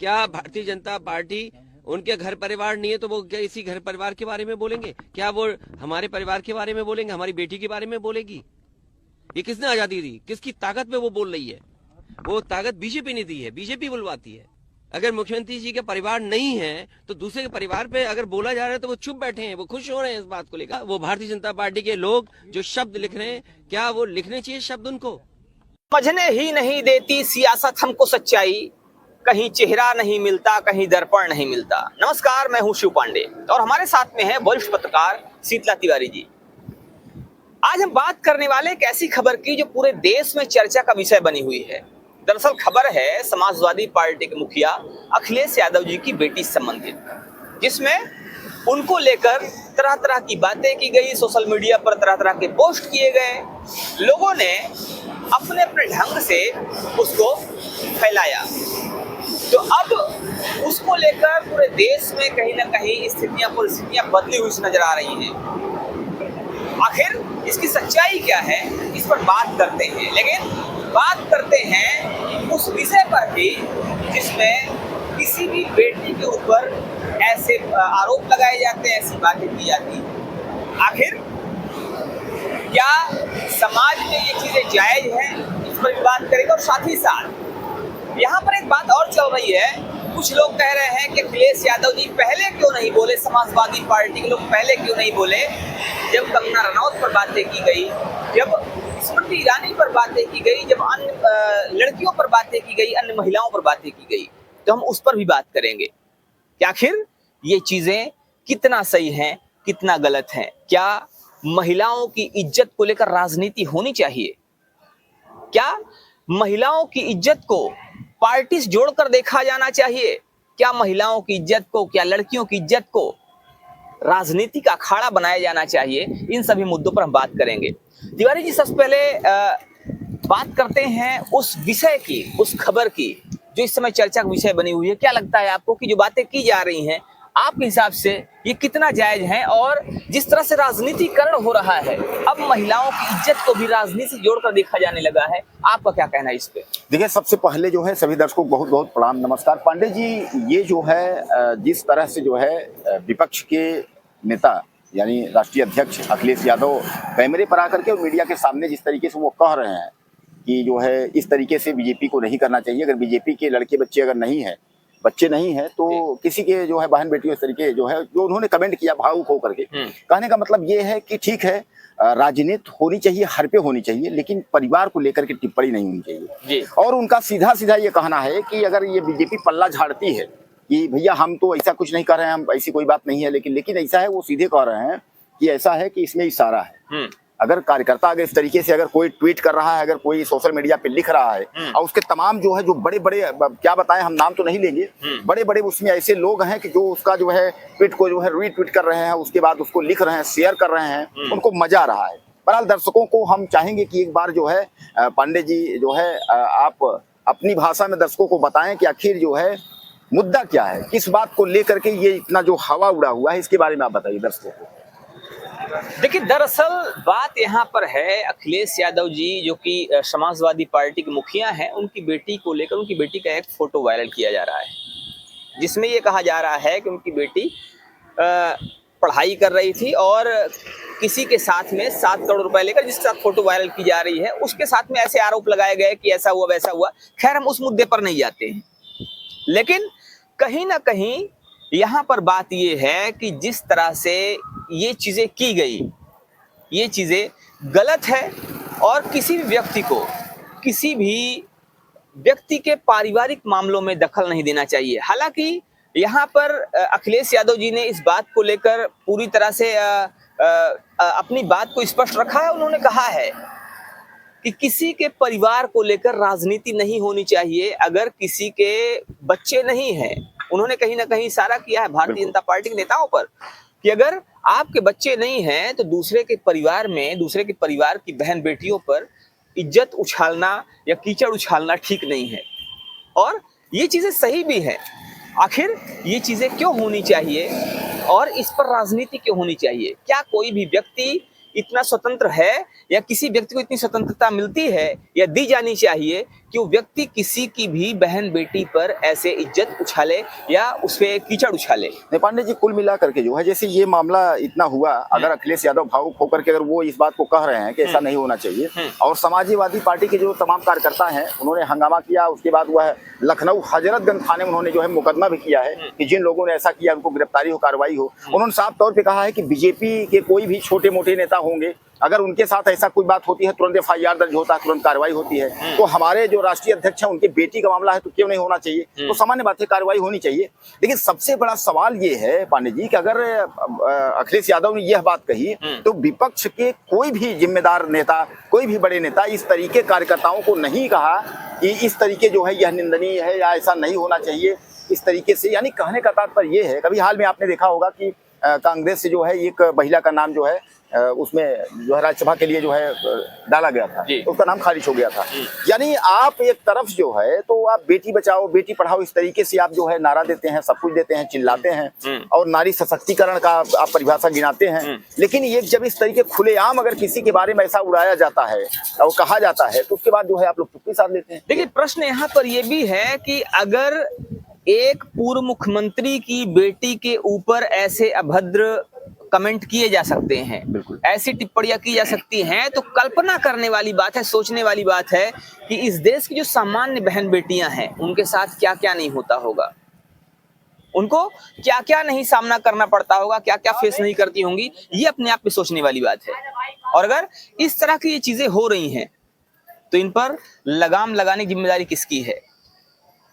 क्या भारतीय जनता पार्टी उनके घर परिवार नहीं है तो वो क्या इसी घर परिवार के बारे में बोलेंगे? क्या वो हमारे परिवार के बारे में बोलेंगे, हमारी बेटी के बारे में बोलेगी? ये किसने आजादी दी? किसकी ताकत पे वो बोल रही है? वो ताकत बीजेपी ने दी है, बीजेपी बुलवाती है। अगर मुख्यमंत्री जी के परिवार नहीं है तो दूसरे के परिवार पे अगर बोला जा रहा है तो वो चुप बैठे हैं, वो खुश हो रहे हैं इस बात को लेकर। वो भारतीय जनता पार्टी के लोग जो शब्द लिख रहे हैं, क्या वो लिखने चाहिए शब्द उनको? समझने ही नहीं देती सियासत हमको सच्चाई, कहीं चेहरा नहीं मिलता, कहीं दर्पण नहीं मिलता। नमस्कार, मैं हूं शिव पांडे और हमारे साथ में है वरिष्ठ पत्रकार शीतला तिवारी जी। आज हम बात करने वाले एक ऐसी खबर की जो पूरे देश में चर्चा का विषय बनी हुई है। दरअसल खबर है समाजवादी पार्टी के मुखिया अखिलेश यादव जी की बेटी से संबंधित, जिसमें उनको लेकर तरह तरह की बातें की गई, सोशल मीडिया पर तरह तरह के पोस्ट किए गए, लोगों ने अपने अपने ढंग से उसको फैलाया। तो अब उसको लेकर पूरे देश में कहीं ना कहीं परिस्थितियां बदली हुई नजर आ रही हैं। आखिर इसकी सच्चाई क्या है, इस पर बात करते हैं। लेकिन बात करते हैं उस विषय पर भी जिसमें किसी भी बेटी के ऊपर ऐसे आरोप लगाए जाते हैं, ऐसी बातें की जाती हैं। आखिर क्या समाज में ये चीजें जायज हैं, इस पर भी बात करेंगे। और साथ ही साथ यहाँ पर एक बात और चल रही है, कुछ लोग कह रहे हैं कि अखिलेश यादव जी पहले क्यों नहीं बोले, समाजवादी पार्टी के लोग पहले क्यों नहीं बोले, जब कंगना रनौत पर बातें की गई, जब स्मृति ईरानी पर बातें की गई, जब अन्य लड़कियों पर बातें की गई, अन्य महिलाओं पर बातें की गई। तो हम उस पर भी बात करेंगे कि आखिर ये चीजें कितना सही हैं, कितना गलत हैं। क्या महिलाओं की इज्जत को लेकर राजनीति होनी चाहिए? क्या महिलाओं की इज्जत को पार्टी से जोड़कर देखा जाना चाहिए? क्या महिलाओं की इज्जत को, क्या लड़कियों की इज्जत को राजनीति का अखाड़ा बनाया जाना चाहिए? इन सभी मुद्दों पर हम बात करेंगे। तिवारी जी, सबसे पहले बात करते हैं उस विषय की, उस खबर की जो इस समय चर्चा का विषय बनी हुई है। क्या लगता है आपको कि जो बातें की जा रही हैं, आपके हिसाब से ये कितना जायज है? और जिस तरह से राजनीतिकरण हो रहा है, अब महिलाओं की इज्जत को भी राजनीति से जोड़कर देखा जाने लगा है, आपका क्या कहना है इस पे? देखिए, सबसे पहले जो है सभी दर्शकों को बहुत बहुत प्रणाम, नमस्कार। पांडे जी, ये जो है जिस तरह से जो है विपक्ष के नेता यानी राष्ट्रीय अध्यक्ष अखिलेश यादव कैमरे पर आकर के और मीडिया के सामने जिस तरीके से वो कह रहे हैं कि जो है इस तरीके से बीजेपी को नहीं करना चाहिए, अगर बीजेपी के लड़के बच्चे अगर नहीं है, बच्चे नहीं है तो किसी के जो है बहन बेटियों इस तरीके जो है जो उन्होंने कमेंट किया भावुक होकर के, कहने का मतलब ये है कि ठीक है, राजनीति होनी चाहिए, हर पे होनी चाहिए, लेकिन परिवार को लेकर के टिप्पणी नहीं होनी चाहिए। और उनका सीधा सीधा ये कहना है कि अगर ये बीजेपी पल्ला झाड़ती है कि भैया हम तो ऐसा कुछ नहीं कर रहे हैं, हम ऐसी कोई बात नहीं है, लेकिन ऐसा है, वो सीधे कह रहे हैं कि ऐसा है कि इसमें इशारा है। अगर कार्यकर्ता अगर इस तरीके से अगर कोई ट्वीट कर रहा है, अगर कोई सोशल मीडिया पे लिख रहा है और उसके तमाम जो है जो बड़े बड़े, क्या बताएं, हम नाम तो नहीं लेंगे, बड़े बड़े उसमें ऐसे लोग हैं कि जो उसका जो है ट्वीट को जो है रीट्वीट कर रहे हैं, उसके बाद उसको लिख रहे हैं, शेयर कर रहे हैं, उनको मजा आ रहा है। बहरहाल दर्शकों को हम चाहेंगे कि एक बार जो है पांडे जी जो है आप अपनी भाषा में दर्शकों को बताएं कि आखिर जो है मुद्दा क्या है, किस बात को लेकर के ये इतना जो हवा उड़ा हुआ है, इसके बारे में आप बताइए दर्शकों को। देखिए, दरअसल बात यहाँ पर है, अखिलेश यादव जी जो कि समाजवादी पार्टी के मुखिया हैं, उनकी बेटी को लेकर उनकी बेटी का एक फोटो वायरल किया जा रहा है, जिसमें ये कहा जा रहा है कि उनकी बेटी पढ़ाई कर रही थी और किसी के साथ में 7 करोड़ रुपए लेकर जिसके साथ फोटो वायरल की जा रही है, उसके साथ में ऐसे आरोप लगाए गए कि ऐसा हुआ वैसा हुआ। खैर, हम उस मुद्दे पर नहीं जाते हैं, लेकिन कहीं ना कहीं यहाँ पर बात ये है कि जिस तरह से ये चीजें की गई, ये चीजें गलत है और किसी भी व्यक्ति के पारिवारिक मामलों में दखल नहीं देना चाहिए। हालांकि यहाँ पर अखिलेश यादव जी ने इस बात को लेकर पूरी तरह से अपनी बात को स्पष्ट रखा है। उन्होंने कहा है कि किसी के परिवार को लेकर राजनीति नहीं होनी चाहिए। अगर किसी के बच्चे नहीं हैं, उन्होंने कहीं ना कहीं इशारा किया है भारतीय जनता पार्टी के नेताओं पर कि अगर आपके बच्चे नहीं हैं तो दूसरे के परिवार की बहन बेटियों पर इज्जत उछालना या कीचड़ उछालना ठीक नहीं है। और ये चीजें सही भी है। आखिर ये चीजें क्यों होनी चाहिए और इस पर राजनीति क्यों होनी चाहिए? क्या कोई भी व्यक्ति इतना स्वतंत्र है या किसी व्यक्ति को इतनी स्वतंत्रता मिलती है या दी जानी चाहिए कि वो व्यक्ति किसी की भी बहन बेटी पर ऐसे इज्जत उछाले या उस पे कीचड़ उछाले। नहीं पांडे जी, कुल मिला करके जो है, जैसे ये मामला इतना हुआ, अगर अखिलेश यादव भावुक होकर के अगर वो इस बात को कह रहे हैं कि ऐसा नहीं होना चाहिए, और समाजवादी पार्टी के जो तमाम कार्यकर्ता हैं उन्होंने हंगामा किया, उसके बाद वह लखनऊ हजरतगंज थाने में उन्होंने जो है मुकदमा भी किया है कि जिन लोगों ने ऐसा किया उनको गिरफ्तारी हो, कार्रवाई हो। उन्होंने साफ तौर पर कहा है कि बीजेपी के कोई भी छोटे मोटे नेता होंगे, अगर उनके साथ ऐसा कोई बात होती है तुरंत FIR दर्ज होता है, तुरंत कार्रवाई होती है। तो हमारे जो राष्ट्रीय अध्यक्ष हैं उनके बेटी का मामला है तो क्यों नहीं होना चाहिए? तो सामान्य बात है, कार्रवाई होनी चाहिए। लेकिन सबसे बड़ा सवाल ये है पांडे जी कि अगर अखिलेश यादव ने यह बात कही तो विपक्ष के कोई भी जिम्मेदार नेता, कोई भी बड़े नेता इस तरीके कार्यकर्ताओं को नहीं कहा कि इस तरीके जो है यह निंदनीय है या ऐसा नहीं होना चाहिए इस तरीके से। यानी कहने का तात्पर्य ये है, कभी हाल में आपने देखा होगा कि कांग्रेस से जो है एक महिला का नाम जो है उसमें जो है राज्यसभा के लिए जो है डाला गया था, तो उसका नाम खारिज हो गया था। यानी आप एक तरफ जो है तो आप बेटी बचाओ बेटी पढ़ाओ इस तरीके से आप जो है नारा देते हैं, सब कुछ देते हैं, चिल्लाते हैं और नारी सशक्तिकरण का आप परिभाषा गिनाते हैं, लेकिन ये जब इस तरीके खुलेआम अगर किसी के बारे में ऐसा उड़ाया जाता है और कहा जाता है तो उसके बाद जो है आप लोग चुप्पी साध लेते हैं। देखिए, प्रश्न यहाँ पर यह भी है कि अगर एक पूर्व मुख्यमंत्री की बेटी के ऊपर ऐसे अभद्र कमेंट किए जा सकते हैं, बिल्कुल ऐसी टिप्पणियां की जा सकती हैं, तो कल्पना करने वाली बात है, सोचने वाली बात है कि इस देश की जो सामान्य बहन बेटियां हैं उनके साथ क्या क्या नहीं होता होगा, उनको क्या क्या नहीं सामना करना पड़ता होगा, क्या क्या फेस नहीं करती होंगी। ये अपने आप में सोचने वाली बात है। और अगर इस तरह की ये चीजें हो रही हैं तो इन पर लगाम लगाने की जिम्मेदारी किसकी है?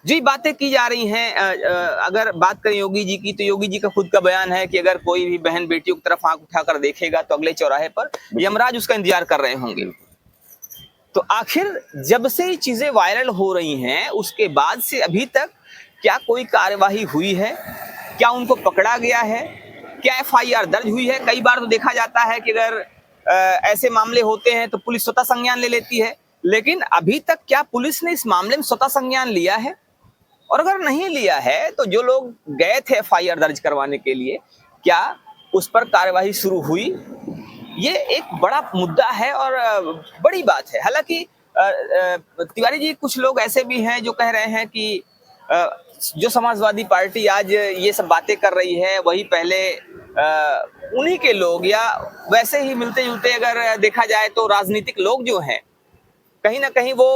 जी, बातें की जा रही हैं। अगर बात करें योगी जी की, तो योगी जी का खुद का बयान है कि अगर कोई भी बहन बेटियों की तरफ आंख उठाकर देखेगा तो अगले चौराहे पर यमराज उसका इंतजार कर रहे होंगे। तो आखिर जब से ये चीजें वायरल हो रही हैं उसके बाद से अभी तक क्या कोई कार्यवाही हुई है? क्या उनको पकड़ा गया है? क्या FIR दर्ज हुई है? कई बार तो देखा जाता है कि अगर ऐसे मामले होते हैं तो पुलिस स्वतः संज्ञान ले लेती है, लेकिन अभी तक क्या पुलिस ने इस मामले में स्वतः संज्ञान लिया है? और अगर नहीं लिया है तो जो लोग गए थे FIR दर्ज करवाने के लिए, क्या उस पर कार्यवाही शुरू हुई? ये एक बड़ा मुद्दा है और बड़ी बात है। हालांकि तिवारी जी, कुछ लोग ऐसे भी हैं जो कह रहे हैं कि जो समाजवादी पार्टी आज ये सब बातें कर रही है वही पहले उन्हीं के लोग या वैसे ही मिलते जुलते अगर देखा जाए तो राजनीतिक लोग जो हैं कहीं ना कहीं वो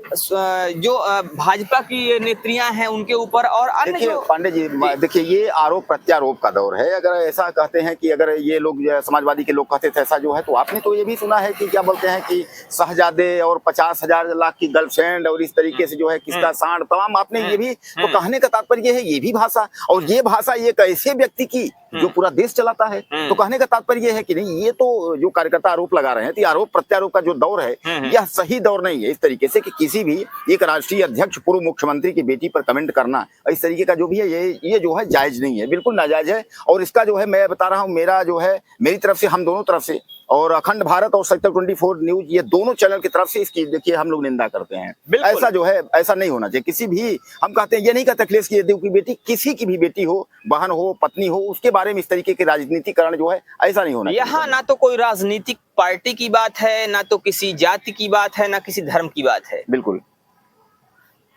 जो भाजपा की नेत्रियां हैं उनके ऊपर और अन्य। देखिए पांडे जी, देखिए ये आरोप प्रत्यारोप का दौर है। अगर ऐसा कहते हैं कि अगर ये लोग समाजवादी के लोग कहते थे ऐसा जो है, तो आपने तो ये भी सुना है कि क्या बोलते हैं कि शहजादे और 50,000 लाख की गर्लफ्रेंड और इस तरीके से जो है किसका सांड तमाम, आपने ये भी तो कहने का तात्पर्य है ये भी भाषा, और ये भाषा एक ऐसे व्यक्ति की जो पूरा देश चलाता है। तो कहने का तात्पर्य है कि नहीं, ये तो जो कार्यकर्ता आरोप लगा रहे हैं तो आरोप प्रत्यारोप का जो दौर है यह सही दौर नहीं है। इस तरीके से कि किसी भी एक राष्ट्रीय अध्यक्ष पूर्व मुख्यमंत्री की बेटी पर कमेंट करना इस तरीके का जो भी है ये जो है जायज नहीं है, बिल्कुल नाजायज है। और इसका जो है मैं बता रहा हूँ, मेरा जो है मेरी तरफ से, हम दोनों तरफ से, और अखंड भारत और सत्य 24 न्यूज, ये दोनों चैनल की तरफ से इसकी देखिए हम लोग निंदा करते हैं। ऐसा जो है ऐसा नहीं होना चाहिए। किसी भी, हम कहते हैं ये नहीं कहते अखिलेश यादव की बेटी, किसी की भी बेटी हो, बहन हो, पत्नी हो, उसके बारे में इस तरीके के राजनीतिकरण जो है ऐसा नहीं होना चाहिए। यहाँ ना तो कोई राजनीतिक पार्टी की बात है, ना तो किसी जाति की बात है, ना किसी धर्म की बात है। बिल्कुल,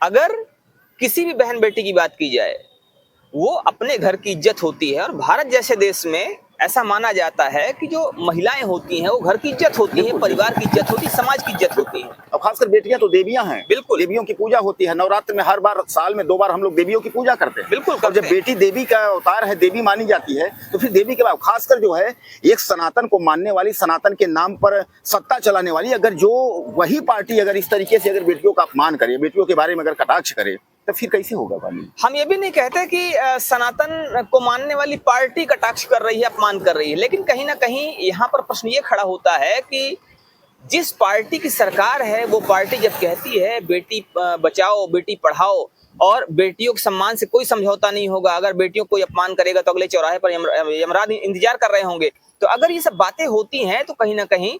अगर किसी भी बहन बेटी की बात की जाए, वो अपने घर की इज्जत होती है। और भारत जैसे देश में ऐसा माना जाता है कि जो महिलाएं होती हैं वो घर की इज्जत होती है, परिवार की इज्जत होती है, समाज की इज्जत होती है। और खासकर बेटियां तो देवियां हैं। बिल्कुल, देवियों की पूजा होती है। नवरात्र में हर बार, साल में 2 बार हम लोग देवियों की पूजा करते हैं। बिल्कुल, और जब बेटी देवी का अवतार है, देवी मानी जाती है, तो फिर देवी के बाद खासकर जो है एक सनातन को मानने वाली, सनातन के नाम पर सत्ता चलाने वाली, अगर जो वही पार्टी अगर इस तरीके से अगर बेटियों का अपमान करे, बेटियों के बारे में अगर कटाक्ष करे, तो फिर कैसे होगा वाली? हम ये भी नहीं कहते कि सनातन को मानने वाली पार्टी कटाक्ष कर रही है, अपमान कर रही है, लेकिन कहीं ना कहीं यहाँ पर प्रश्न ये खड़ा होता है कि जिस पार्टी की सरकार है वो पार्टी जब कहती है बेटी बचाओ बेटी पढ़ाओ और बेटियों के सम्मान से कोई समझौता नहीं होगा, अगर बेटियों को अपमान करेगा तो अगले चौराहे पर यमराज इंतजार कर रहे होंगे, तो अगर ये सब बातें होती हैं तो कहीं ना कहीं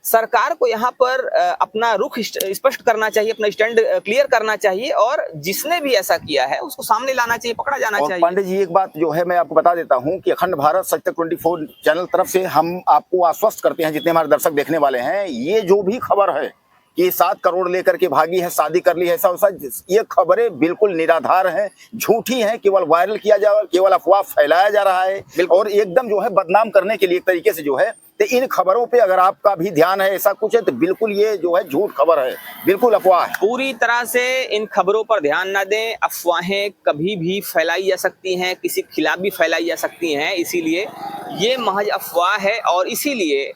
सरकार को यहाँ पर अपना रुख स्पष्ट करना चाहिए, अपना स्टैंड क्लियर करना चाहिए और जिसने भी ऐसा किया है उसको सामने लाना चाहिए, पकड़ा जाना चाहिए। पांडे जी, एक बात जो है मैं आपको बता देता हूँ कि अखंड भारत सत्य 24 चैनल तरफ से हम आपको आश्वस्त करते हैं, जितने हमारे दर्शक देखने वाले हैं, ये जो भी खबर है कि 7 करोड़ लेकर के भागी है, शादी कर ली है, ऐसा वैसा, ये खबरें बिल्कुल निराधार हैं, झूठी हैं, केवल वायरल किया जा, केवल अफवाह फैलाया जा रहा है और एकदम जो है बदनाम करने के लिए एक तरीके से जो है। तो इन खबरों पे अगर आपका भी ध्यान है, ऐसा कुछ है, तो बिल्कुल ये जो है झूठ खबर है, बिल्कुल अफवाह है। पूरी तरह से इन खबरों पर ध्यान न दें। अफवाहें कभी भी फैलाई जा सकती हैं, किसी के खिलाफ भी फैलाई जा सकती हैं, इसीलिए ये महज अफवाह है। और इसीलिए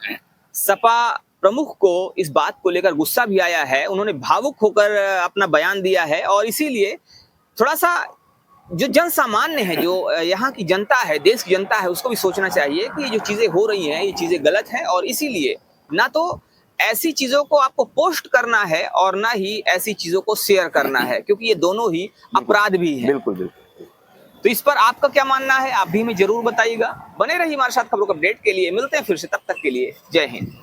सपा प्रमुख को इस बात को लेकर गुस्सा भी आया है, उन्होंने भावुक होकर अपना बयान दिया है। और इसीलिए थोड़ा सा जो जन सामान्य है, जो यहाँ की जनता है, देश की जनता है, उसको भी सोचना चाहिए कि ये जो चीजें हो रही हैं, ये चीजें गलत हैं। और इसीलिए ना तो ऐसी चीजों को आपको पोस्ट करना है और ना ही ऐसी चीजों को शेयर करना है, क्योंकि ये दोनों ही अपराध भी हैं। बिल्कुल बिल्कुल। तो इस पर आपका क्या मानना है, आप भी हमें जरूर बताइएगा। बने रहिए हमारे साथ खबरों को अपडेट के लिए। मिलते हैं फिर से, तब तक के लिए जय हिंद।